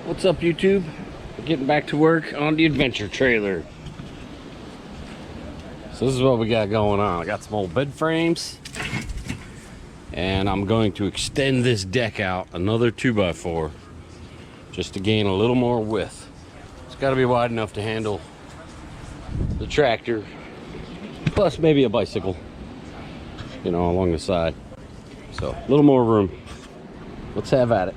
What's up, YouTube? We're getting back to work on the adventure trailer. So this is what we got going on. I got some old bed frames, and I'm going to extend this deck out another 2x4 just to gain a little more width. It's got to be wide enough to handle the tractor, plus maybe a bicycle, you know, along the side. So a little more room. Let's have at it.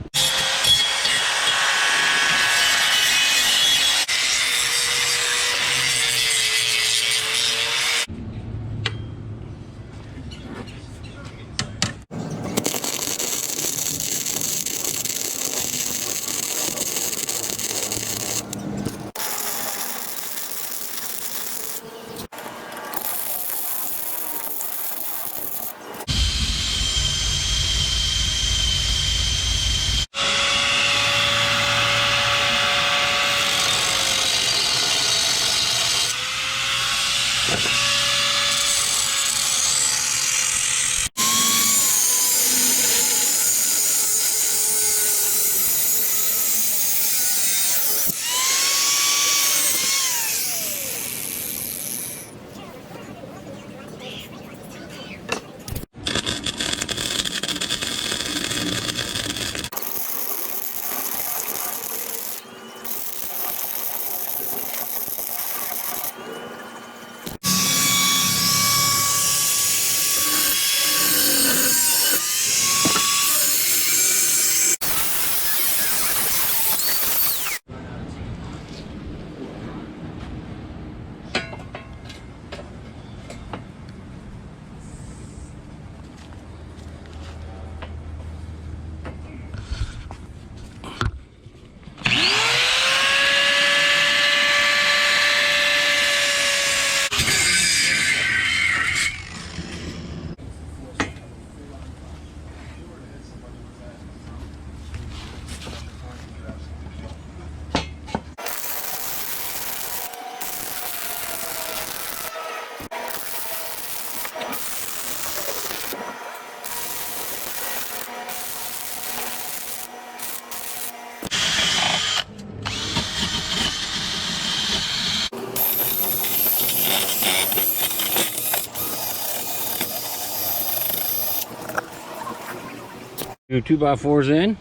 New 2x4s in.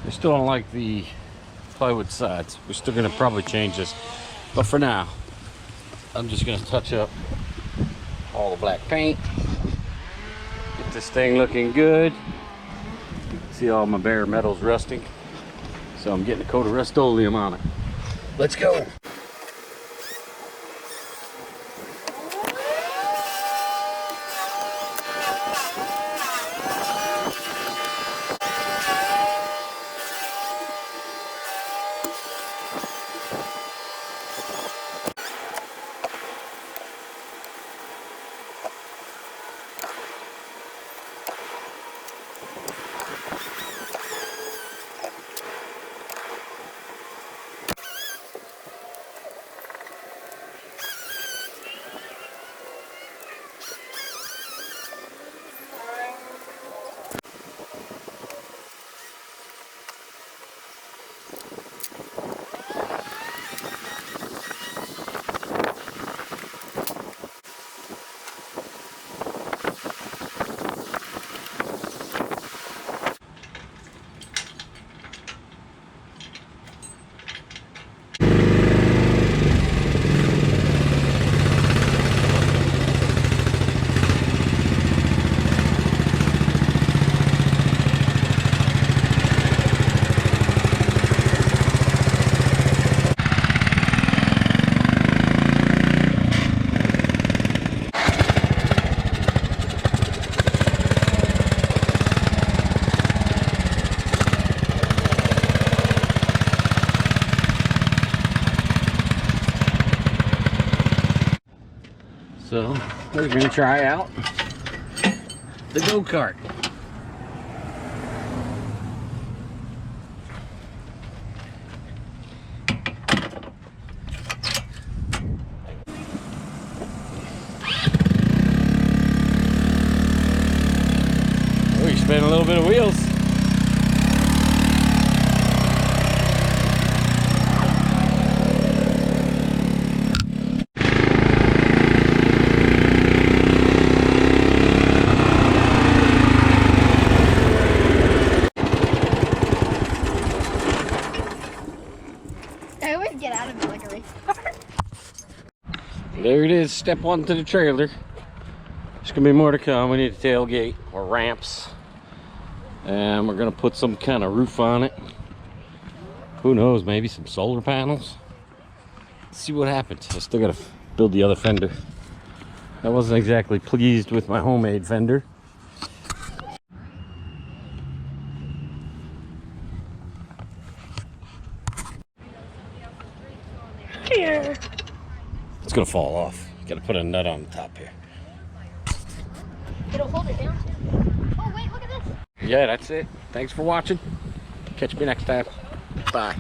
I still don't like the plywood sides. We're still gonna probably change this, but for now I'm just gonna touch up all the black paint, get this thing looking good. See all my bare metals rusting, so I'm getting a coat of Rust-Oleum on it. Let's go. So we're gonna try out the go-kart. We spin a little bit of wheels. There it is, step one to the trailer. There's gonna be more to come. We need a tailgate or ramps. And we're gonna put some kind of roof on it. Who knows, maybe some solar panels. Let's see what happens. I still gotta build the other fender. I wasn't exactly pleased with my homemade fender. Here. It's gonna fall off. Gotta put a nut on the top here. It'll hold it down too. Oh wait, look at this. Yeah, that's it. Thanks for watching. Catch me next time. Bye.